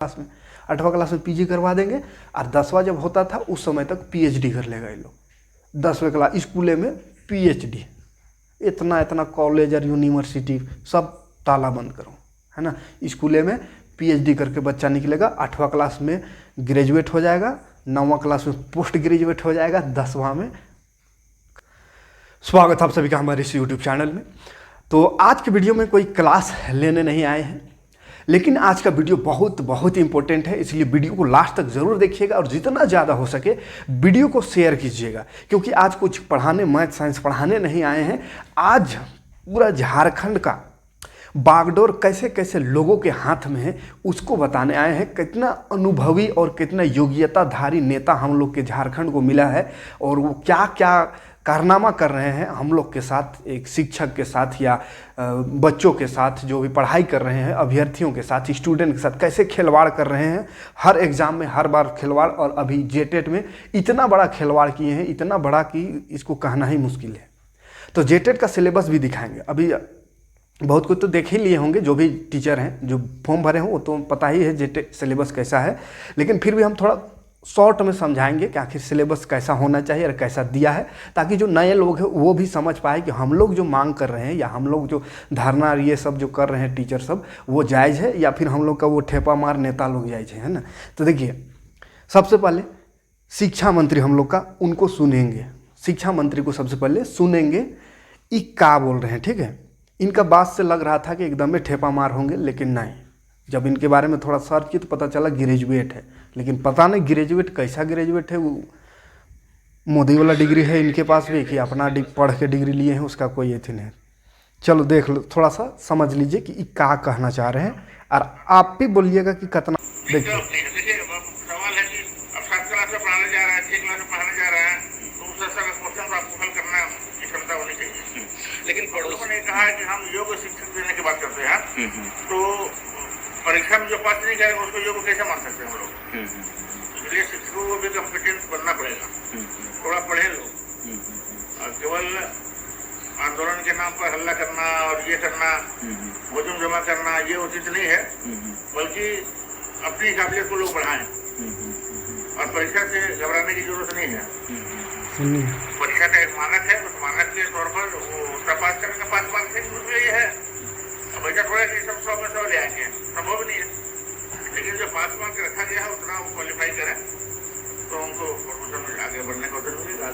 Class में, 8वां class में PG करवा देंगे और 10वां जब होता था उस समय तक पीएचडी कर लेगा ये लोग। 10वें क्लास स्कूले में पीएचडी, इतना इतना कॉलेज और यूनिवर्सिटी सब ताला बंद करो, है ना। स्कूले में पीएचडी करके बच्चा निकलेगा, 8वां क्लास में ग्रेजुएट हो जाएगा, 9वां क्लास में पोस्ट ग्रेजुएट हो जाएगा, 10वां में। स्वागत आप सभी का हमारे इस यूट्यूब चैनल में। तो आज के वीडियो में कोई क्लास लेने नहीं आए हैं, लेकिन आज का वीडियो बहुत बहुत इंपॉर्टेंट है, इसलिए वीडियो को लास्ट तक ज़रूर देखिएगा और जितना ज़्यादा हो सके वीडियो को शेयर कीजिएगा, क्योंकि आज कुछ पढ़ाने, मैथ साइंस पढ़ाने नहीं आए हैं। आज पूरा झारखंड का बागडोर कैसे कैसे लोगों के हाथ में है उसको बताने आए हैं। कितना अनुभवी और कितना योग्यताधारी नेता हम लोग के झारखंड को मिला है और वो क्या क्या कारनामा कर रहे हैं हम लोग के साथ, एक शिक्षक के साथ या बच्चों के साथ जो भी पढ़ाई कर रहे हैं, अभ्यर्थियों के साथ, स्टूडेंट के साथ कैसे खिलवाड़ कर रहे हैं। हर एग्ज़ाम में हर बार खिलवाड़, और अभी जेटेट में इतना बड़ा खिलवाड़ किए हैं, इतना बड़ा कि इसको कहना ही मुश्किल है। तो जेटेट का सिलेबस भी दिखाएंगे। अभी बहुत कुछ तो देख ही लिए होंगे, जो भी टीचर हैं जो फॉर्म भरे हों वो तो पता ही है जेटेट सिलेबस कैसा है, लेकिन फिर भी हम थोड़ा शॉर्ट में समझाएंगे कि आखिर सिलेबस कैसा होना चाहिए और कैसा दिया है, ताकि जो नए लोग हैं वो भी समझ पाए कि हम लोग जो मांग कर रहे हैं या हम लोग जो धारणा ये सब जो कर रहे हैं टीचर सब, वो जायज़ है या फिर हम लोग का वो ठेपा मार नेता लोग जायज़ है ना। तो देखिए, सबसे पहले शिक्षा मंत्री हम लोग का, उनको सुनेंगे। शिक्षा मंत्री को सबसे पहले सुनेंगे, ये क्या बोल रहे हैं, ठीक है। इनका बात से लग रहा था कि एकदम में ठेपा मार होंगे, लेकिन नहीं। जब इनके बारे में थोड़ा सर्च किया तो पता चला ग्रेजुएट है, लेकिन पता नहीं ग्रेजुएट कैसा ग्रेजुएट है। वो मोदी वाला डिग्री है इनके पास भी कि अपना पढ़ के डिग्री लिए हैं, उसका कोई एथी नहीं। चलो देख लो, थोड़ा सा समझ लीजिए कि क्या कहना चाह रहे हैं, और आप भी बोलिएगा कि कितना। देखिए सवाल है कि अब 7 क्लास में पढ़ाने जा रहा है, 6 क्लास में पढ़ाने जा रहा है, तो उस तरह का क्वेश्चन आपको हल करना की क्षमता होनी चाहिए। लेकिन पड़ोसियों ने कहा है कि हम योग्य शिक्षक देने की बात करते हैं, तो परीक्षा में जो पास नहीं करेगा उसको योग्य कैसे मान सकते हैं हम लोग। इसलिए शिक्षकों को भी कॉम्पिटेंट बनना पड़ेगा, थोड़ा पढ़े लोग। और केवल आंदोलन के नाम पर हल्ला करना और ये करना, भोजन जमा करना, ये उचित नहीं है, बल्कि अपनी काबिलियत को लोग बढ़ाएं और परीक्षा से घबराने की जरूरत नहीं है। परीक्षा का एक मानक है, उस मानक के तौर पर वो उसका पास करेंगे, 5 मार्क्स से दूसरा ये है। अब ऐसा थोड़ा कि सब 100 में 100 ले आएंगे, संभव नहीं है। लेकिन जो 5 मार्क्स रखा गया है उतना वो क्वालिफाई करें तो उनको प्रमोशन में आगे बढ़ने का अवसर मिलेगा।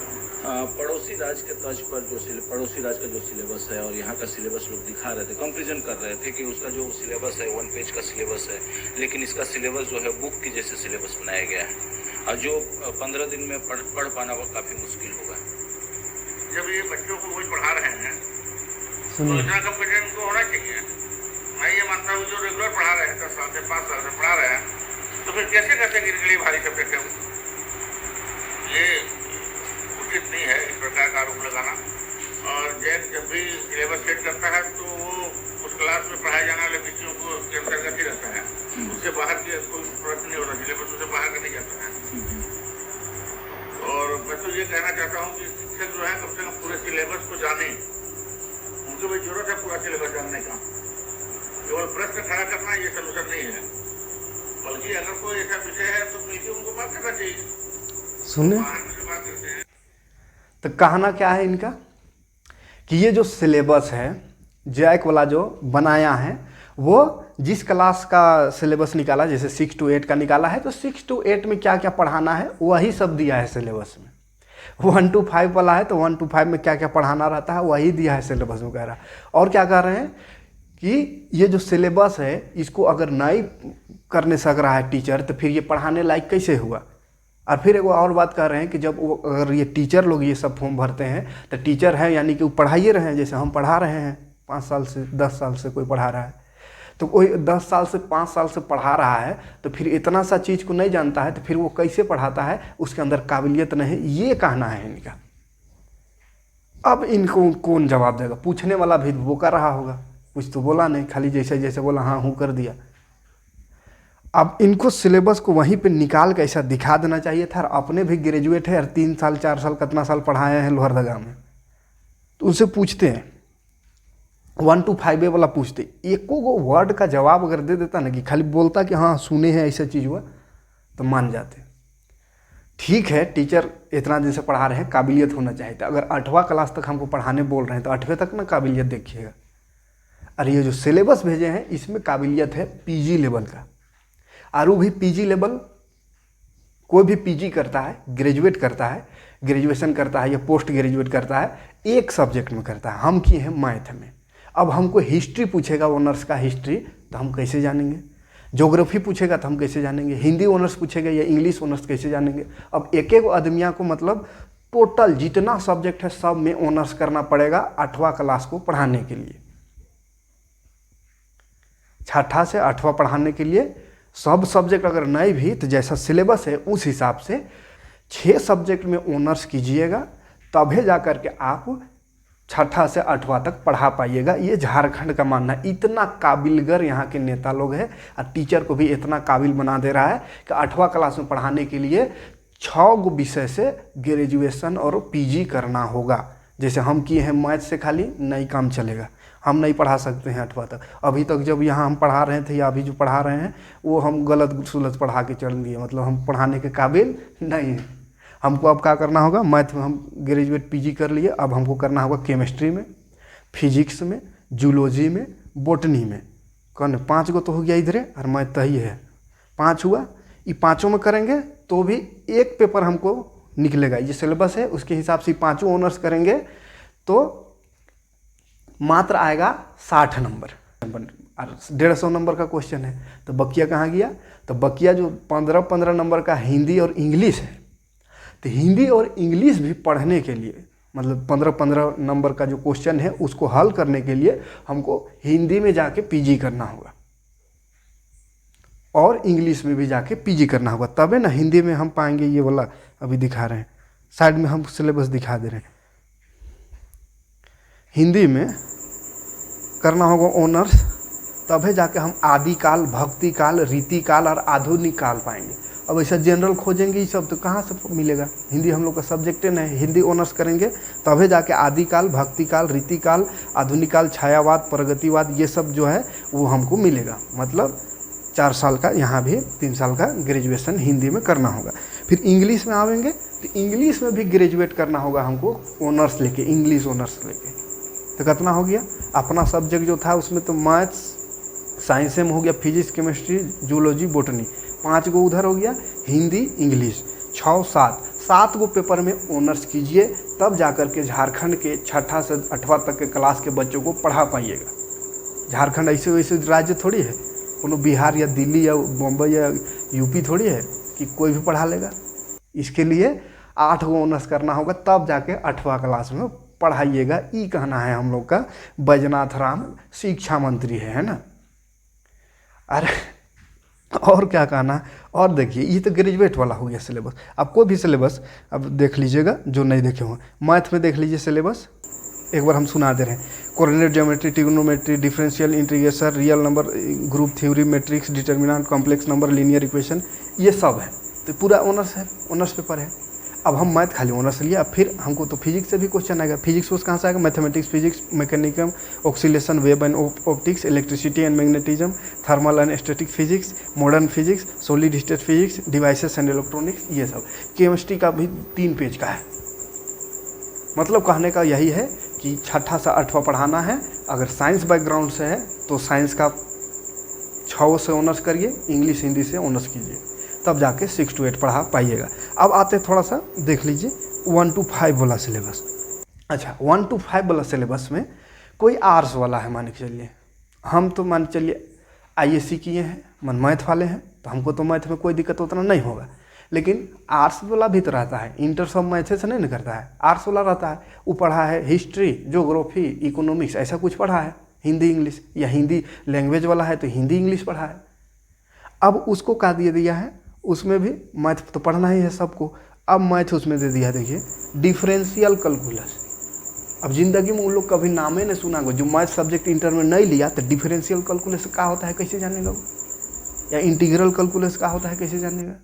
पड़ोसी राज्य के तर्ज पर जो पड़ोसी राज्य का जो सिलेबस है और यहाँ का सिलेबस लोग दिखा रहे थे, कंपेरिजन कर रहे थे कि उसका जो सिलेबस है 1 पेज का सिलेबस है, लेकिन इसका सिलेबस जो है बुक की जैसे सिलेबस बनाया गया है, और जो 15 दिन में पढ़ पाना वो काफ़ी मुश्किल होगा। जब ये बच्चों को वही पढ़ा रहे हैं तो इतना कॉम्पिटेंट को होना चाहिए। मैं ये मानता हूँ जो रेगुलर पढ़ा रहे हैं, 10 साल से 5 साल से पढ़ा रहे हैं, तो फिर कैसे कहते हैं कि इनके लिए भारी सब्जेक्ट है। ये उचित नहीं है इस प्रकार का आरोप लगाना। और जब भी सिलेबस सेट करता है तो वो उस क्लास में पढ़ाए जाने वाले विषयों को के अंतर्गत ही रहता है, उससे बाहर की कोई प्रश्न नहीं होता, सिलेबस उससे बाहर का नहीं जाता है। और मैं तो ये कहना चाहता हूँ कि शिक्षक जो है कम से कम पूरे सिलेबस को जाने, उनको भी जरूरत है पूरा सिलेबस जानने का। केवल प्रश्न खड़ा करना ये सलूशन नहीं है, बल्कि अगर कोई ऐसा विषय है तो मिलकर उनको बात करना चाहिए। सुने तो कहना क्या है इनका कि ये जो सिलेबस है जैक वाला जो बनाया है, वो जिस क्लास का सिलेबस निकाला, जैसे 6 to 8 का निकाला है, तो 6 to 8 में क्या क्या पढ़ाना है वही सब दिया है सिलेबस में। 1 to 5 वाला है तो 1 to 5 में क्या क्या पढ़ाना रहता है वही दिया है सिलेबस में, कह रहा है। और क्या कह रहे हैं कि ये जो सिलेबस है इसको अगर नहीं करने सक रहा है टीचर, तो फिर ये पढ़ाने लायक कैसे हुआ। और फिर एक और बात कर रहे हैं कि जब वो अगर ये टीचर लोग ये सब फॉर्म भरते हैं तो टीचर हैं यानी कि वो पढ़ाइए रहे हैं, जैसे हम पढ़ा रहे हैं 5 साल से 10 साल से कोई पढ़ा रहा है, तो कोई 10 साल से 5 साल से पढ़ा रहा है तो फिर इतना सा चीज़ को नहीं जानता है, तो फिर वो कैसे पढ़ाता है, उसके अंदर काबिलियत नहीं, ये कहना है इनका। अब इनको कौन जवाब देगा, पूछने वाला भी वो कर रहा होगा, कुछ तो बोला नहीं, खाली जैसे जैसे बोला हाँ हूँ कर दिया। अब इनको सिलेबस को वहीं पे निकाल के ऐसा दिखा देना चाहिए था। और अपने भी ग्रेजुएट है और 3 साल 4 साल कितना साल पढ़ाए हैं लोहरदगा में, तो उनसे पूछते हैं 1 to 5 वाला पूछते, एको गो वर्ड का जवाब अगर दे देता ना, कि खाली बोलता कि हाँ सुने हैं ऐसा चीज़ हुआ, तो मान जाते। ठीक है, टीचर इतना दिन से पढ़ा रहे हैं, काबिलियत होना चाहिए था। अगर 8वां क्लास तक हमको पढ़ाने बोल रहे हैं तो 8वें तक ना काबिलियत देखिएगा। और ये जो सिलेबस भेजे हैं इसमें काबिलियत है पीजी लेवल का। और वो भी पीजी लेवल, कोई भी पीजी करता है, ग्रेजुएट करता है, ग्रेजुएशन करता है या पोस्ट ग्रेजुएट करता है, एक सब्जेक्ट में करता है। हम किए हैं मैथ में। अब हमको हिस्ट्री पूछेगा, ऑनर्स का हिस्ट्री, तो हम कैसे जानेंगे? ज्योग्राफी पूछेगा तो हम कैसे जानेंगे? हिंदी ऑनर्स पूछेगा या इंग्लिश ऑनर्स कैसे जानेंगे? अब एक एक आदमिया को मतलब टोटल जितना सब्जेक्ट है सब में ऑनर्स करना पड़ेगा 8वां क्लास को पढ़ाने के लिए। 6ठा से 8वां पढ़ाने के लिए सब सब्जेक्ट अगर नहीं भी तो जैसा सिलेबस है उस हिसाब से 6 सब्जेक्ट में ऑनर्स कीजिएगा, तभी जा कर के आप 6ठा से 8वां तक पढ़ा पाइएगा। ये झारखंड का मानना है। इतना काबिलगर यहाँ के नेता लोग हैं और टीचर को भी इतना काबिल बना दे रहा है कि 8वां क्लास में पढ़ाने के लिए 6 गो विषय से ग्रेजुएशन और पीजी करना होगा। जैसे हम किए हैं मैथ से खाली नहीं काम चलेगा, हम नहीं पढ़ा सकते हैं 8वां तक। अभी तक जब यहाँ हम पढ़ा रहे थे या अभी जो पढ़ा रहे हैं वो हम गलत सुलत पढ़ा के चल दिए, मतलब हम पढ़ाने के काबिल नहीं हैं। हमको अब क्या करना होगा? मैथ में हम ग्रेजुएट पीजी कर लिए, अब हमको करना होगा केमिस्ट्री में, फिजिक्स में, जूलॉजी में, बॉटनी में। कौन 5 गो तो हो गया इधरे, और मैथ तो ही है 5 हुआ। ये 5 में करेंगे तो भी एक पेपर हमको निकलेगा। ये सिलेबस है उसके हिसाब से 5 ऑनर्स करेंगे तो मात्र आएगा 60 नंबर और 150 नंबर का क्वेश्चन है। तो बकिया कहाँ गया? तो बकिया जो 15-15 नंबर का हिंदी और इंग्लिश है, तो हिंदी और इंग्लिश भी पढ़ने के लिए, मतलब 15-15 नंबर का जो क्वेश्चन है उसको हल करने के लिए हमको हिंदी में जाके पीजी करना होगा और इंग्लिश में भी जाके पीजी करना होगा, तबे ना हिंदी में हम पाएंगे। ये वाला अभी दिखा रहे हैं साइड में, हम सिलेबस दिखा दे रहे हैं। हिंदी में करना होगा ऑनर्स, तभी जाके हम आदिकाल, भक्ति काल, रीति काल और आधुनिक काल पाएंगे। अब ऐसा जनरल खोजेंगे ये सब तो कहाँ से मिलेगा? हिंदी हम लोग का सब्जेक्ट नहीं। हिंदी ऑनर्स करेंगे तभी जाके आदिकाल, भक्ति काल, रीति काल, आधुनिक काल, छायावाद, प्रगतिवाद, ये सब जो है वो हमको मिलेगा। मतलब 4 साल का, यहाँ भी 3 साल का ग्रेजुएशन हिंदी में करना होगा। फिर इंग्लिश में आवेंगे तो इंग्लिश में भी ग्रेजुएट करना होगा हमको ऑनर्स लेके, इंग्लिश ऑनर्स लेके। तो कितना हो गया? अपना सब्जेक्ट जो था उसमें तो मैथ्स, साइंस में हो गया, फिजिक्स, केमिस्ट्री, जूलॉजी, बॉटनी, 5 गो उधर हो गया, हिंदी, इंग्लिश, 6, 7 गो पेपर में ऑनर्स कीजिए, तब जाकर के झारखंड के 6ठा से 8वां तक के क्लास के बच्चों को पढ़ा पाइएगा। झारखंड ऐसे वैसे राज्य थोड़ी है, कोनो बिहार या दिल्ली या बम्बई या यूपी थोड़ी है कि कोई भी पढ़ा लेगा। इसके लिए 8 गो ऑनर्स करना होगा, तब जाके 8वां क्लास में पढ़ाइएगा। ये कहना है हम लोग का बैजनाथ राम शिक्षा मंत्री है ना। अरे और क्या कहना? और देखिए ये तो ग्रेजुएट वाला हो गया सिलेबस। अब कोई भी सिलेबस अब देख लीजिएगा जो नहीं देखे हों। मैथ में देख लीजिए सिलेबस, एक बार हम सुना दे रहे हैं। Coordinate geometry, trigonometry, differential integration, real number, group theory, matrix, determinant, complex number, linear equation, ये सब है। तो पूरा ऑनर्स है, ऑनर्स पेपर है। अब हम मैथ खाली ऑनर्स लिया, फिर हमको तो फिजिक्स से भी क्वेश्चन आएगा। फिजिक्स सोर्स कहाँ से आएगा? Mathematics, physics, mechanism, oscillation, wave and optics, electricity and magnetism, thermal and static physics, modern physics, solid state physics, devices and electronics, ये सब। केमिस्ट्री का भी 3 पेज का है। मतलब कहने का यही है कि 6ठा से 8वां पढ़ाना है। अगर साइंस बैकग्राउंड से है तो साइंस का 6 से ऑनर्स करिए, इंग्लिश हिंदी से ऑनर्स कीजिए, तब जाके 6 to 8 पढ़ा पाइएगा। अब आते थोड़ा सा देख लीजिए 1 to 5 वाला सिलेबस। अच्छा, 1 to 5 वाला सिलेबस में कोई आर्ट्स वाला है, मान के चलिए। हम तो मान चलिए ISC किए हैं, मन मैथ वाले हैं, तो हमको तो मैथ में कोई दिक्कत उतना नहीं होगा। लेकिन आर्ट्स वाला भी तो रहता है, इंटर सब मैथ से नहीं करता है, आर्ट्स वाला रहता है। वो पढ़ा है हिस्ट्री, ज्योग्राफी, इकोनॉमिक्स, ऐसा कुछ पढ़ा है, हिंदी इंग्लिश, या हिंदी लैंग्वेज वाला है तो हिंदी इंग्लिश पढ़ा है। अब उसको क्या दे दिया है? उसमें भी मैथ तो पढ़ना ही है सबको। अब मैथ उसमें दे दिया, देखिए डिफरेंशियल कैलकुलस। अब जिंदगी में उन लोग कभी नामे नहीं सुना हो, जो मैथ सब्जेक्ट इंटर में नहीं लिया, तो डिफरेंशियल कैलकुलस क्या होता है कैसे जानेगा वो? या इंटीग्रल कैलकुलस क्या होता है कैसे जानेगा?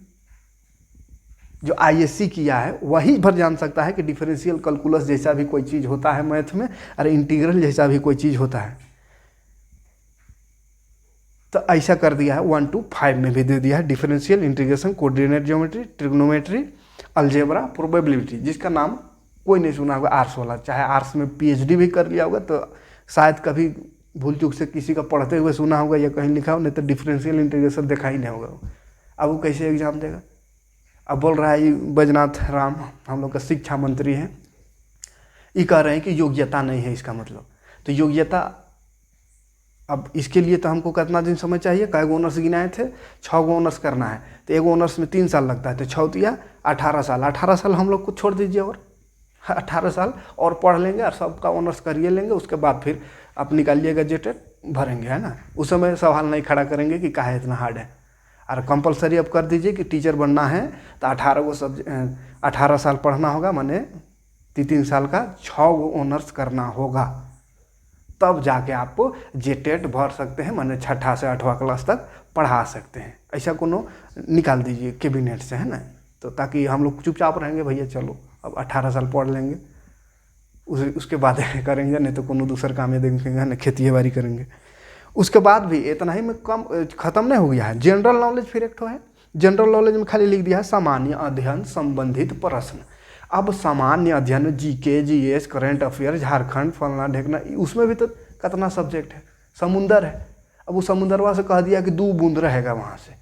जो आईएससी किया है वही भर जान सकता है कि डिफरेंशियल कैलकुलस जैसा भी कोई चीज़ होता है मैथ में, और इंटीग्रल जैसा भी कोई चीज़ होता है। तो ऐसा कर दिया है 1 to 5 में भी दे दिया है, differential, integration, coordinate geometry, trigonometry, algebra, probability, जिसका नाम कोई नहीं सुना होगा आर्ट्स वाला, चाहे आर्ट्स में पीएचडी भी कर लिया होगा तो शायद कभी भूल चूक से किसी का पढ़ते हुए सुना होगा या कहीं लिखा हो, नहीं तो डिफरेंशियल इंटीग्रेशन देखा ही नहीं होगा। अब वो कैसे एग्जाम देगा? अब बोल रहा है ये बैजनाथ राम, हम लोग का शिक्षा मंत्री हैं, ये कह रहे हैं कि योग्यता नहीं है इसका मतलब। तो योग्यता, अब इसके लिए तो हमको कितना दिन समय चाहिए? कई गो ऑनर्स गिनाए थे, 6 गो ऑनर्स करना है, तो एक ऑनर्स में 3 साल लगता है, तो 6 दिया 18 साल। 18 साल हम लोग को छोड़ दीजिए, और 18 साल और पढ़ लेंगे और सबका ऑनर्स करिए लेंगे, उसके बाद फिर आप निकालिएगा जेटेड भरेंगे, है ना। उस समय सवाल नहीं खड़ा करेंगे कि काहे इतना हार्ड है। और कंपलसरी अब कर दीजिए कि टीचर बनना है तो 18 साल पढ़ना होगा, माने 3 साल का 6 गो ऑनर्स करना होगा, तब जाके आप जेटेड भर सकते हैं, माने 6ठा से 8वां क्लास तक पढ़ा सकते हैं। ऐसा कोनो निकाल दीजिए कैबिनेट से, है ना, तो ताकि हम लोग चुपचाप रहेंगे, भैया चलो अब 18 साल पढ़ लेंगे, उसके बाद करेंगे, नहीं तो कोनो दूसर काम में देखेंगे ना, खेती बाड़ी करेंगे। उसके बाद भी इतना ही में कम ख़त्म नहीं हो गया है। जनरल नॉलेज फिर एक तो है, जनरल नॉलेज में खाली लिख दिया है सामान्य अध्ययन संबंधित प्रश्न। अब सामान्य अध्ययन में GK, GS, current affair, Jharkhand, फलना ढेकना, उसमें भी तो कितना सब्जेक्ट है, समुंदर है। अब वो समुंदरवा से कह दिया कि 2 बूंद रहेगा वहाँ से।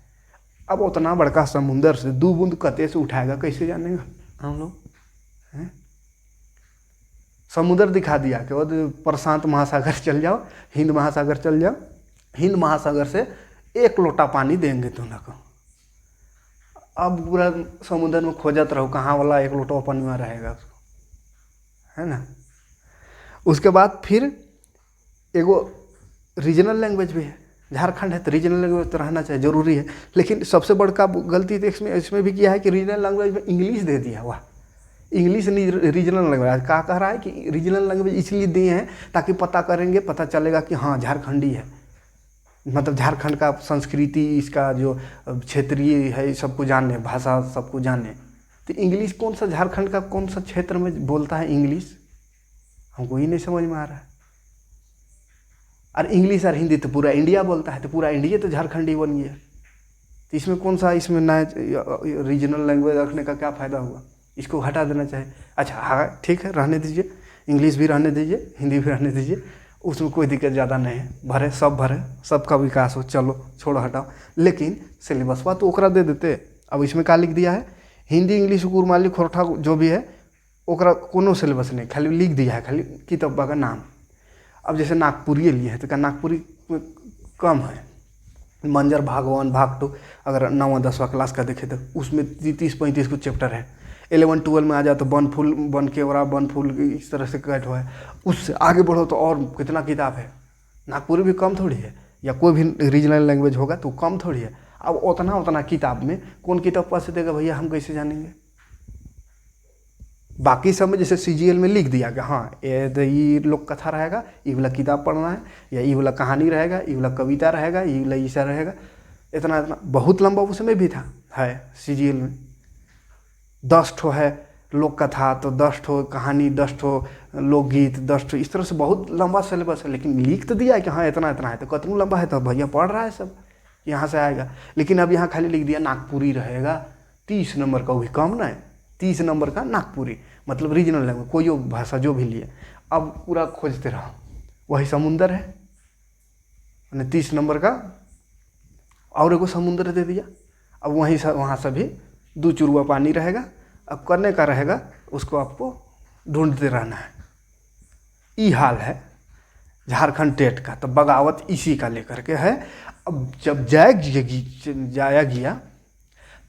अब उतना बड़का समुंदर से 2 बूंद कते से उठाएगा, कैसे जानेगा हम लोग? हैं, समुद्र दिखा दिया कि वो प्रशांत महासागर चल जाओ, हिंद महासागर चल जाओ, हिंद महासागर से 1 लोटा पानी देंगे तुम लोग। अब पूरा समुद्र में खोजत रहो कहाँ वाला 1 लोटा पानी में रहेगा उसको, है ना। उसके बाद फिर एगो रीजनल लैंग्वेज भी है, झारखंड है तो रीजनल लैंग्वेज तो रहना चाहिए, जरूरी है। लेकिन सबसे बड़का गलती तो इसमें भी किया है कि रीजनल लैंग्वेज में इंग्लिश दे दिया। वाह, इंग्लिश नहीं रीजनल लैंग्वेज। क्या कह रहा है कि रीजनल लैंग्वेज इसलिए दिए हैं ताकि पता करेंगे, पता चलेगा कि हाँ झारखंडी है, मतलब झारखंड का संस्कृति, इसका जो क्षेत्रीय है सबको जाने, भाषा सबको जाने। तो इंग्लिश कौन सा झारखंड का कौन सा क्षेत्र में बोलता है इंग्लिश, हमको ही नहीं समझ में आ रहा है। और इंग्लिश और हिंदी तो पूरा इंडिया बोलता है, तो पूरा इंडिया तो झारखंडी बन गया। तो इसमें कौन सा, इसमें नया रीजनल लैंग्वेज रखने का क्या फ़ायदा हुआ? इसको हटा देना चाहिए। अच्छा हाँ ठीक है, रहने दीजिए, इंग्लिश भी रहने दीजिए, हिंदी भी रहने दीजिए, उसमें कोई दिक्कत ज़्यादा नहीं है, भरे सब भरे, सबका विकास हो, चलो छोड़ो हटाओ। लेकिन सिलेबसवा तो ओकरा दे देते। अब इसमें क्या लिख दिया है, हिंदी, इंग्लिश, कुरमाली, खोरठा जो भी है ओकरा कोनो सिलेबस नहीं, खाली लिख दिया है खाली किताबा का नाम। अब जैसे नागपुरी लिए है तो क्या नागपुरी कम है, मंजर भाग 1 भाग 2 अगर 9वां 10वां क्लास का देखे तो उसमें 30-35 कुछ चैप्टर है। 11-12 में आ जाए तो बन फूल, बन केवड़ा, बन फूल, इस तरह से कट हुआ है। उससे आगे बढ़ो तो और कितना किताब है। नागपुरी भी कम थोड़ी है, या कोई भी रीजनल लैंग्वेज होगा तो कम थोड़ी है। अब उतना किताब में कौन किताब पास से देगा भैया, हम कैसे जानेंगे? बाकी सब में जैसे CGL में लिख दिया कि हाँ ये लोक कथा रहेगा, ये वाला किताब पढ़ना है, या ये वाला कहानी रहेगा, ये वाला कविता रहेगा, ये वाला ऐसा रहेगा, इतना बहुत लंबा उसमें भी था है CGL में। 10 ठो है लोक कथा तो 10 ठो कहानी, 10 ठो लोकगीत, 10 ठो, इस तरह से बहुत लंबा सिलेबस है। लेकिन लिख तो दिया है कि हाँ इतना है, तो कितना लंबा है, तो भैया पढ़ रहा है सब, यहाँ से आएगा। लेकिन अब यहाँ खाली लिख दिया नागपुरी रहेगा 30 नंबर का, वो भी कम ना है, 30 नंबर का नागपुरी, मतलब रीजनल लैंग्वेज, कोई भाषा जो भी लिए। अब पूरा खोजते रहो, वही समुंदर है, मैंने 30 नंबर का और एगो समुंदर दे दिया। अब वहीं से वहाँ से भी 2 चुरुआ पानी रहेगा। अब करने का रहेगा उसको आपको ढूंढते रहना है। ये हाल है झारखंड टेट का, तो बगावत इसी का लेकर के है। अब जब जाया गया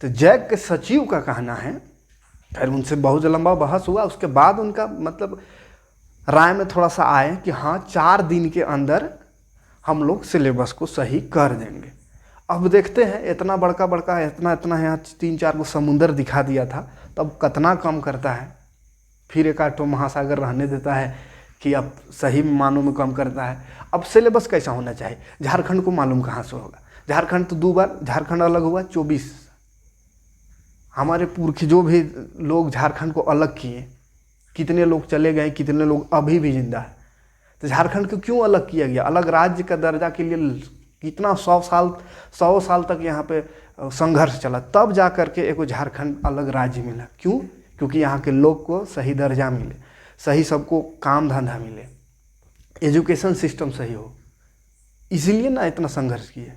तो जैक के सचिव का कहना है, फिर उनसे बहुत लंबा बहस हुआ। उसके बाद उनका मतलब राय में थोड़ा सा आए कि हाँ 4 दिन के अंदर हम लोग सिलेबस को सही कर देंगे। अब देखते हैं, इतना बड़का इतना यहाँ 3-4 को समुंदर दिखा दिया था, तब कितना कम करता है, फिर 1-8 महासागर रहने देता है कि अब सही मानों में कम करता है। अब सिलेबस कैसा होना चाहिए, झारखंड को मालूम कहाँ से होगा? झारखंड तो 2 बार झारखंड अलग हुआ, 24 हमारे पुरख जो भी लोग झारखंड को अलग किए, कितने लोग चले गए, कितने लोग अभी भी जिंदा है। तो झारखंड को क्यों अलग किया गया? अलग राज्य का दर्जा के लिए कितना 100 साल तक यहाँ पे संघर्ष चला, तब जा करके एक झारखंड अलग राज्य मिला। क्यों? क्योंकि यहाँ के लोग को सही दर्जा मिले, सही सबको काम धंधा मिले, एजुकेशन सिस्टम सही हो, इसलिए ना इतना संघर्ष किए।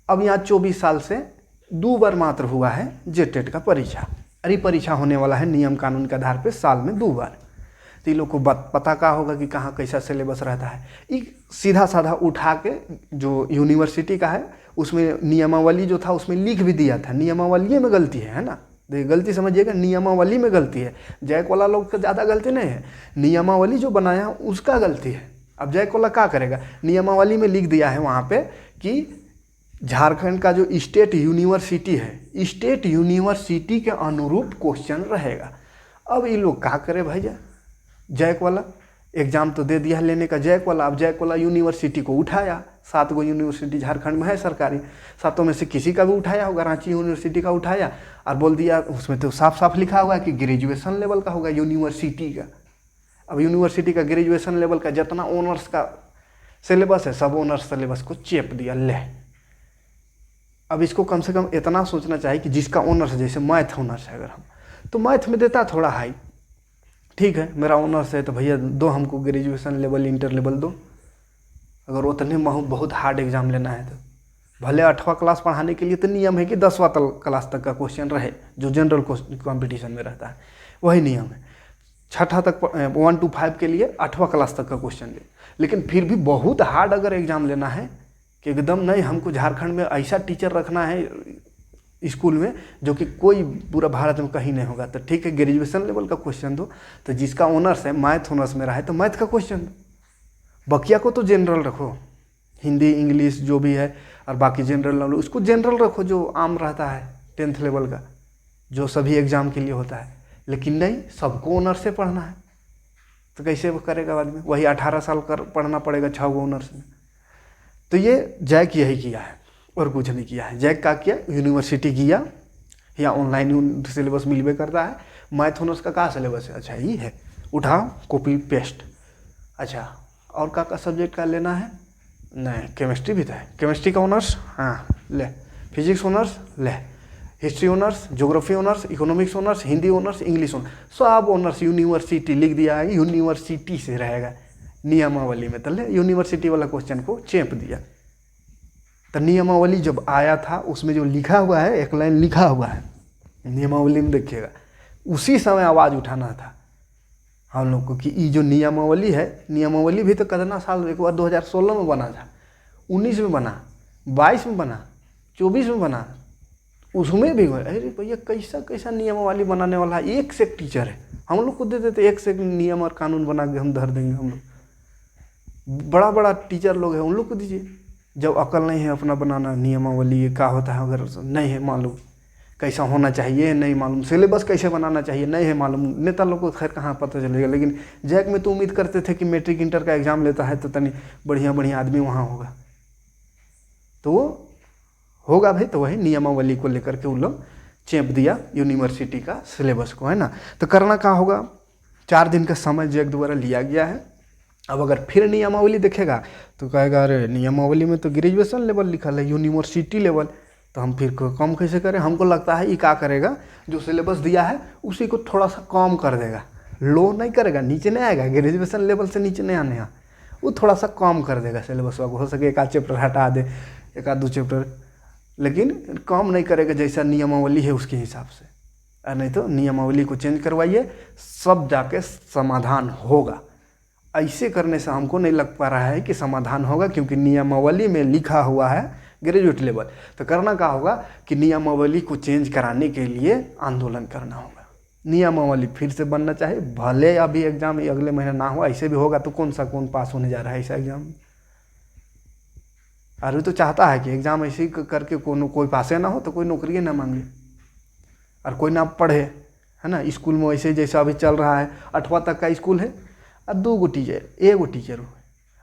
अब यहाँ 24 साल से 2 बार मात्र हुआ है जेटेट का परीक्षा। अरे परीक्षा होने वाला है नियम कानून के आधार पे साल में 2 बार। तो इन लोग को पता का होगा कि कहाँ कैसा सिलेबस रहता है। एक सीधा साधा उठा के जो यूनिवर्सिटी का है उसमें नियमावली जो था उसमें लिख भी दिया था, नियमावली में गलती है ना, देखिए गलती समझिएगा, नियमावली में गलती है। जैक वाला लोग का ज़्यादा गलती नहीं है, नियमावली जो बनाया उसका गलती है। अब जैक वाला क्या करेगा, नियमावली में लिख दिया है वहाँ पे कि झारखंड का जो स्टेट यूनिवर्सिटी है, स्टेट यूनिवर्सिटी के अनुरूप क्वेश्चन रहेगा। अब ये लोग क्या करे भैया, जैक वाला एग्ज़ाम तो दे दिया लेने का जैक वाला, अब जैक वाला यूनिवर्सिटी को उठाया। 7 गो यूनिवर्सिटी झारखंड में है सरकारी, 7 में से किसी का भी उठाया होगा, रांची यूनिवर्सिटी का उठाया और बोल दिया, उसमें तो साफ साफ लिखा हुआ है कि ग्रेजुएशन लेवल का होगा यूनिवर्सिटी का। अब यूनिवर्सिटी का ग्रेजुएशन लेवल का जितना ऑनर्स का सिलेबस है सब ऑनर्स सिलेबस को चेप दिया ले। अब इसको कम से कम इतना सोचना चाहिए कि जिसका ऑनर्स, जैसे मैथ ऑनर्स है अगर हम, तो मैथ में देता थोड़ा हाई, ठीक है मेरा ऑनर्स है तो भैया दो हमको ग्रेजुएशन लेवल इंटर लेवल दो। अगर उतने बहुत हार्ड एग्जाम लेना है तो भले 8वां क्लास पढ़ाने के लिए तो नियम है कि 10वां क्लास तक का क्वेश्चन रहे, जो जनरल कंपटीशन में रहता है वही नियम है। 6ठा तक 1 to 5 के लिए 8वां क्लास तक का क्वेश्चन ले, लेकिन फिर भी बहुत हार्ड अगर एग्ज़ाम लेना है कि एकदम नहीं हमको झारखंड में ऐसा टीचर रखना है स्कूल में जो कि कोई पूरा भारत में कहीं नहीं होगा, तो ठीक है ग्रेजुएशन लेवल का क्वेश्चन दो। तो जिसका ऑनर्स है मैथ ऑनर्स में रहा है तो मैथ का क्वेश्चन दो, बकिया को तो जनरल रखो, हिंदी इंग्लिश जो भी है और बाकी जनरल लेवल उसको जनरल रखो जो आम रहता है 10th लेवल का, जो सभी एग्ज़ाम के लिए होता है। लेकिन नहीं, सबको ऑनर्स से पढ़ना है तो कैसे वो करेगा आदमी? वही 18 साल पढ़ना पड़ेगा 6 गो ऑनर्स में। तो ये जैक यही किया है और कुछ नहीं किया है। जैक का किया, यूनिवर्सिटी किया या ऑनलाइन सिलेबस मिलवे करता है। मैथ ऑनर्स का क्या सिलेबस है? अच्छा ये है, उठाओ कॉपी पेस्ट। अच्छा और का सब्जेक्ट का लेना है? नहीं, केमिस्ट्री भी था, केमिस्ट्री का ऑनर्स हाँ ले, फिजिक्स ऑनर्स ले, history honours, geography honours, economics honours, Hindi honours, English honours, सब ऑनर्स यूनिवर्सिटी लिख दिया है, यूनिवर्सिटी से रहेगा नियमावली में। तो ले यूनिवर्सिटी वाला क्वेश्चन को चेप दिया। तो नियमावली जब आया था उसमें जो लिखा हुआ है, एक लाइन लिखा हुआ है नियमावली में, देखिएगा उसी समय आवाज़ उठाना था हम लोग को कि ये जो नियमावली है, नियमावली भी तो कितना साल, एक बार 2016 में बना था, 19 में बना, 22 में बना, 24 में बना, उसमें भी अरे भैया कैसा कैसा नियमावली बनाने वाला है। एक से एक टीचर है, हम लोग को दे देते एक से एक नियम और कानून बना के हम धर देंगे। हम लोग बड़ा बड़ा टीचर लोग हैं उन लोग को दीजिए, जब अकल नहीं है अपना बनाना नियमावली ये क्या होता है, अगर नहीं है मालूम कैसा होना चाहिए, नहीं मालूम सिलेबस कैसे बनाना चाहिए, नहीं है मालूम, नेता लोग को खैर कहाँ पता चलेगा। लेकिन जैक में तो उम्मीद करते थे कि मैट्रिक इंटर का एग्ज़ाम लेता है तो तनी बढ़िया आदमी वहाँ होगा, तो वो होगा भाई। तो वही नियमावली को लेकर के उन लोग चेप दिया यूनिवर्सिटी का सिलेबस को, है ना। तो करना क्या होगा, 4 दिन का समय जैक द्वारा लिया गया है। अब अगर फिर नियमावली देखेगा तो कहेगा अरे नियमावली में तो ग्रेजुएशन लेवल लिखा है, यूनिवर्सिटी लेवल, तो हम फिर कम कैसे करें। हमको लगता है ये क्या करेगा, जो सिलेबस दिया है उसी को थोड़ा सा कम कर देगा, लो नहीं करेगा, नीचे नहीं आएगा, ग्रेजुएशन लेवल से नीचे नहीं आने, वो थोड़ा सा कम कर देगा सिलेबस को। हो सके 1 चैप्टर हटा दे, 1-2 चैप्टर, लेकिन कम नहीं करेगा जैसा नियमावली है उसके हिसाब से। नहीं तो नियमावली को चेंज करवाइए, सब जाके समाधान होगा। ऐसे करने से हमको नहीं लग पा रहा है कि समाधान होगा, क्योंकि नियमावली में लिखा हुआ है ग्रेजुएट लेवल। तो करना क्या होगा कि नियमावली को चेंज कराने के लिए आंदोलन करना होगा। नियमावली फिर से बनना चाहिए, भले अभी एग्जाम अगले महीने ना हो, ऐसे भी होगा तो कौन पास होने जा रहा है ऐसा एग्जाम। अरे तो चाहता है कि एग्ज़ाम ऐसे ही करके कोई पासे ना हो तो कोई नौकरी ना मांगे और कोई ना पढ़े, है ना। स्कूल में वैसे जैसा अभी चल रहा है, 8वां तक का स्कूल है और 2 गो टीचर, 1 गो टीचर हो,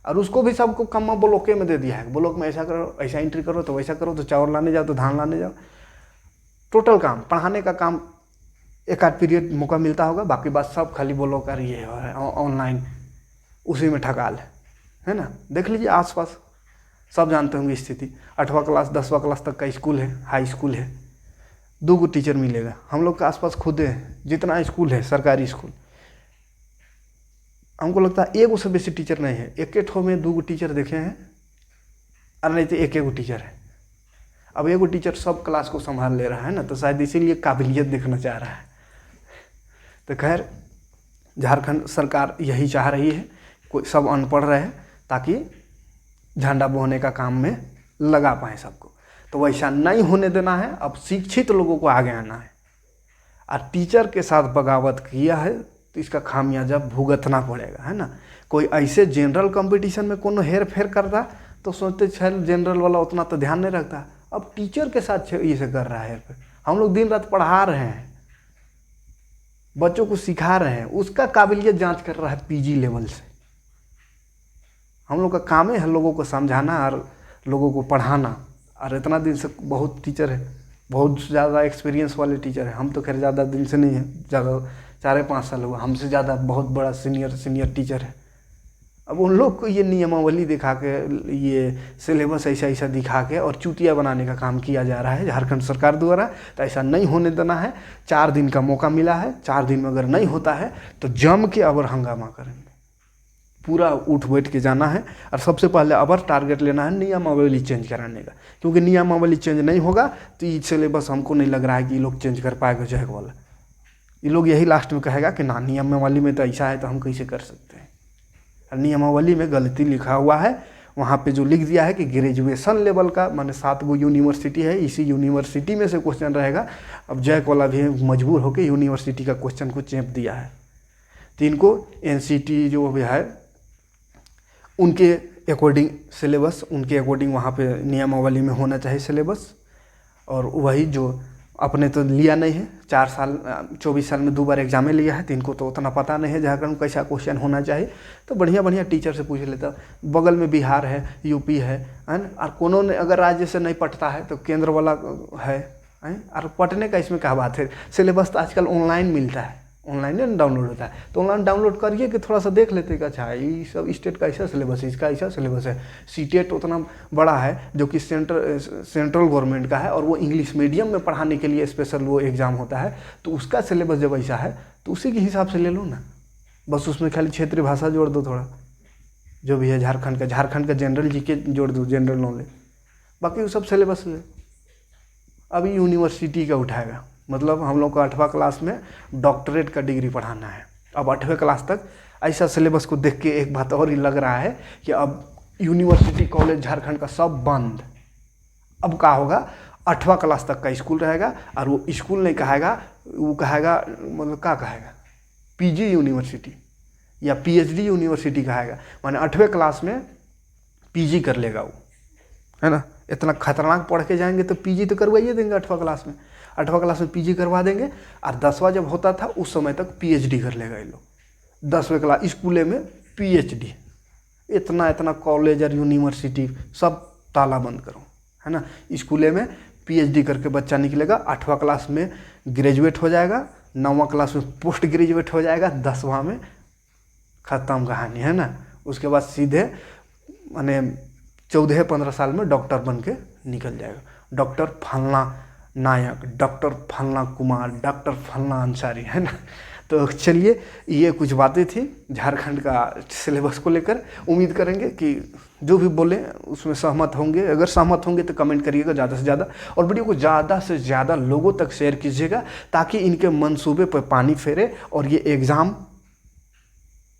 और उसको भी सबको कम्मा ब्लॉके में दे दिया है। ब्लॉक में ऐसा करो, ऐसा एंट्री करो, तो वैसा करो, तो चावल लाने जाओ तो धान लाने जाओ। टोटल काम, पढ़ाने का काम एक आध पीरियड मौका मिलता होगा, बाकी बात सब खाली बोलो कर ये ऑनलाइन, उसी में ठकाल है ना। देख लीजिए आसपास, सब जानते होंगे स्थिति। 8वां क्लास 10वां क्लास तक का स्कूल है, हाई स्कूल है, 2 टीचर मिलेगा। हम लोग के आसपास खुद है, जितना स्कूल है सरकारी स्कूल, हमको लगता है 1 से बेसी टीचर नहीं है। 1 ठो में 2 टीचर देखे हैं, और नहीं तो 1 टीचर है। अब 1 टीचर सब क्लास को संभाल ले रहा है ना, तो शायद इसीलिए काबिलियत देखना चाह रहा है। तो खैर झारखंड सरकार यही चाह रही है, कोई सब अनपढ़ रहे ताकि झंडा बोहने का काम में लगा पाए सबको। तो वैसा नहीं होने देना है। अब शिक्षित लोगों को आगे आना है। और टीचर के साथ बगावत किया है तो इसका खामियाजा भुगतना पड़ेगा, है ना। कोई ऐसे जनरल कंपटीशन में कोनो हेर फेर करता तो सोचते चल जनरल वाला उतना तो ध्यान नहीं रखता। अब टीचर के साथ ये से कर रहा है हेर फेर। हम लोग दिन रात पढ़ा रहे हैं, बच्चों को सिखा रहे हैं, उसका काबिलियत जांच कर रहा है पीजी लेवल से। हम लोग का काम है लोगों को समझाना और लोगों को पढ़ाना। और इतना दिन से बहुत टीचर है, बहुत ज़्यादा एक्सपीरियंस वाले टीचर हैं। हम तो खैर ज़्यादा दिन से नहीं है, ज़्यादा 4-5 साल हुआ, हमसे ज़्यादा बहुत बड़ा सीनियर टीचर है। अब उन लोग को ये नियमावली दिखा के, ये सिलेबस ऐसा दिखा के और चूतिया बनाने का काम किया जा रहा है झारखंड सरकार द्वारा। तो ऐसा नहीं होने देना है। 4 दिन का मौका मिला है, 4 दिन में अगर नहीं होता है तो जम के अबर हंगामा करेंगे, पूरा उठ बैठ के जाना है। और सबसे पहले अबर टारगेट लेना है नियमावली चेंज कराने का, क्योंकि नियमावली चेंज नहीं होगा तो ये सिलेबस हमको नहीं लग रहा है कि ये लोग चेंज कर पाएगा जैक वाला। ये लोग यही लास्ट में कहेगा कि ना नियमावली में तो ऐसा है तो हम कैसे कर सकते हैं। और नियमावली में गलती लिखा हुआ है, वहाँ पे जो लिख दिया है कि ग्रेजुएशन लेवल का, माने 7 गो यूनिवर्सिटी है, इसी यूनिवर्सिटी में से क्वेश्चन रहेगा। अब जैक वाला भी मजबूर होकर यूनिवर्सिटी का क्वेश्चन को चेप दिया है। तो इनको NCT जो भी है उनके अकॉर्डिंग सिलेबस, उनके अकॉर्डिंग वहाँ पे नियमावली में होना चाहिए सिलेबस। और वही जो अपने तो लिया नहीं है, 24 साल में 2 बार एग्जामें लिया है, तो इनको तो उतना पता नहीं है झारखंड में कैसा क्वेश्चन होना चाहिए। तो बढ़िया टीचर से पूछ लेता। बगल में बिहार है, यूपी है ना। और कोनो ने अगर राज्य से नहीं पढ़ता है तो केंद्र वाला है। और पढ़ने का इसमें क्या बात है। सिलेबस तो आजकल ऑनलाइन मिलता है, ऑनलाइन डाउनलोड होता है। तो ऑनलाइन डाउनलोड करिए कि थोड़ा सा देख लेते कि अच्छा ये सब स्टेट का ऐसा सिलेबस है, इसका ऐसा सिलेबस है। सीटेट उतना बड़ा है जो कि सेंट्रल गवर्नमेंट का है, और वो इंग्लिश मीडियम में पढ़ाने के लिए स्पेशल वो एग्ज़ाम होता है। तो उसका सिलेबस जब ऐसा है तो उसी के हिसाब से ले लो ना। बस उसमें खाली क्षेत्रीय भाषा जोड़ दो, थोड़ा जो भी है झारखंड का जनरल जीके जोड़ दो, जनरल नॉलेज, बाकी वो सब सिलेबस ले। अभी यूनिवर्सिटी का उठाएगा, मतलब हम लोग को 8वां क्लास में डॉक्टरेट का डिग्री पढ़ाना है। अब 8वें क्लास तक ऐसा सिलेबस को देख के एक बात और ही लग रहा है कि अब यूनिवर्सिटी कॉलेज झारखंड का सब बंद। अब क्या होगा, 8वां क्लास तक का स्कूल रहेगा, और वो स्कूल नहीं कहेगा, वो कहेगा मतलब क्या कहेगा, पीजी यूनिवर्सिटी या PhD यूनिवर्सिटी कहेगा। माने 8वें क्लास में पीजी कर लेगा वो, है ना। इतना खतरनाक पढ़ के जाएंगे तो पीजी तो करवाइए देंगे 8वां क्लास में। 8वां क्लास में पीजी करवा देंगे, और 10वां जब होता था उस समय तक PhD कर लेगा ये लोग। 10वें क्लास स्कूले में PhD। इतना कॉलेज और यूनिवर्सिटी सब ताला बंद करो, है ना। स्कूले में PhD करके बच्चा निकलेगा, 8वां क्लास में ग्रेजुएट हो जाएगा, 9वां क्लास में पोस्ट ग्रेजुएट हो जाएगा, 10वां में ख़त्म कहानी, है ना। उसके बाद सीधे माने 14-15 साल में डॉक्टर बन के निकल जाएगा। डॉक्टर फलना नायक, डॉक्टर फलना कुमार, डॉक्टर फलना अंसारी, है ना। तो चलिए ये कुछ बातें थी झारखंड का सिलेबस को लेकर। उम्मीद करेंगे कि जो भी बोले उसमें सहमत होंगे। अगर सहमत होंगे तो कमेंट करिएगा ज़्यादा से ज़्यादा, और वीडियो को ज़्यादा से ज़्यादा लोगों तक शेयर कीजिएगा ताकि इनके मंसूबे पर पानी फेरे और ये एग्ज़ाम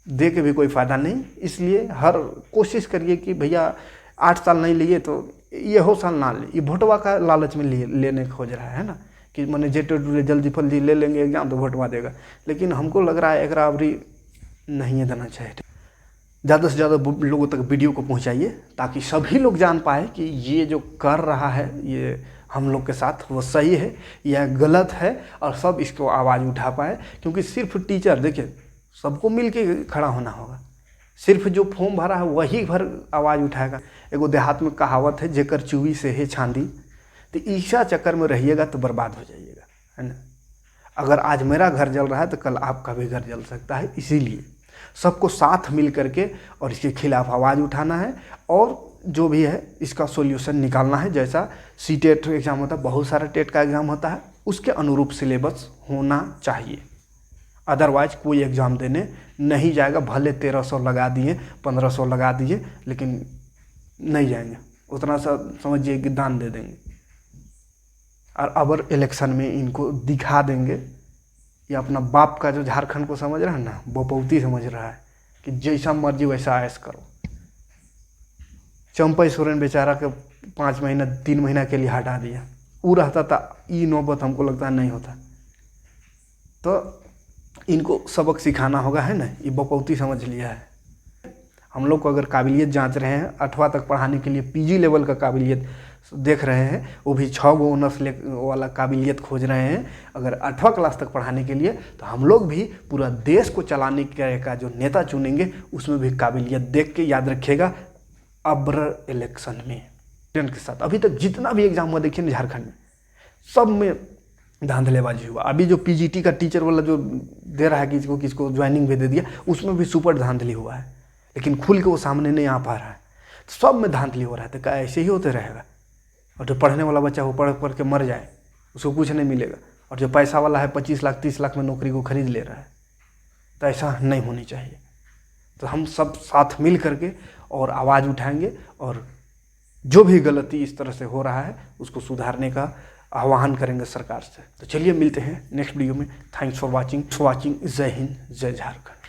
दे के भी कोई फ़ायदा नहीं। इसलिए हर कोशिश करिए कि भैया 8 साल नहीं लिए तो ये हो साल ना ले। ये भोटवा का लालच में लेने खोज रहा है ना, कि मैंने जेटे जल्दी ले लेंगे एग्जाम तो भोटवा देगा। लेकिन हमको लग रहा है एक रावरी नहीं देना चाहिए। ज़्यादा से ज़्यादा लोगों तक वीडियो को पहुंचाइए ताकि सभी लोग जान पाए कि ये जो कर रहा है ये हम लोग के साथ वो सही है या गलत है, और सब इसको आवाज़ उठा पाए। क्योंकि सिर्फ टीचर, देखिए सबको मिल के खड़ा होना होगा। सिर्फ जो फॉर्म भरा है वही भर आवाज़ उठाएगा। एगो देहात में कहावत है, जेकर चुवी से है छांदी। तो ईसा चक्कर में रहिएगा तो बर्बाद हो जाइए। है ना। अगर आज मेरा घर जल रहा है तो कल आपका भी घर जल सकता है। इसीलिए सबको साथ मिल करके और इसके खिलाफ आवाज़ उठाना है और जो भी है इसका सॉल्यूशन निकालना है। जैसा सीटेट एग्ज़ाम होता है, बहुत सारा टेट का एग्ज़ाम होता है, उसके अनुरूप सिलेबस होना चाहिए। अदरवाइज कोई एग्ज़ाम देने नहीं जाएगा। भले 1300 लगा दिए, 1500 लगा दिए, लेकिन नहीं जाएंगे। उतना सा समझिए कि दान दे देंगे और अबर इलेक्शन में इनको दिखा देंगे। ये अपना बाप का जो झारखंड को समझ रहा है ना, बपौती समझ रहा है कि जैसा मर्जी वैसा ऐश करो। चंपई सोरेन बेचारा के 5 महीना 3 महीना के लिए हटा दिया। वो रहता था, ये नौबत हमको लगता है नहीं होता। तो इनको सबक सिखाना होगा, है ना। ये बपौती समझ लिया है। हम लोग को अगर काबिलियत जांच रहे हैं 8वां तक पढ़ाने के लिए, पीजी लेवल का काबिलियत देख रहे हैं, वो भी 6 गो ऑनर्स वाला काबिलियत खोज रहे हैं अगर 8वां क्लास तक पढ़ाने के लिए, तो हम लोग भी पूरा देश को चलाने का जो नेता चुनेंगे उसमें भी काबिलियत देख के, याद रखिएगा, अबर इलेक्शन में के साथ अभी तक जितना भी एग्जाम हुआ देखिए ना झारखंड में, सब में धांधलेबाजी हुआ। अभी जो पीजीटी का टीचर वाला जो दे रहा है किसको ज्वाइनिंग भी दे दिया, उसमें भी सुपर धांधली हुआ है, लेकिन खुल के वो सामने नहीं आ पा रहा है। तो सब में धांधली हो रहा है। तो क्या ऐसे ही होते रहेगा? और जो पढ़ने वाला बच्चा वो पढ़ के मर जाए, उसको कुछ नहीं मिलेगा, और जो पैसा वाला है 25 लाख 30 लाख में नौकरी को खरीद ले रहा है, तो ऐसा नहीं होनी चाहिए। तो हम सब साथ मिल करके और आवाज़ उठाएंगे और जो भी गलती इस तरह से हो रहा है उसको सुधारने का आह्वान करेंगे सरकार से। तो चलिए मिलते हैं नेक्स्ट वीडियो में। Thanks for watching. जय हिंद, जय झारखंड।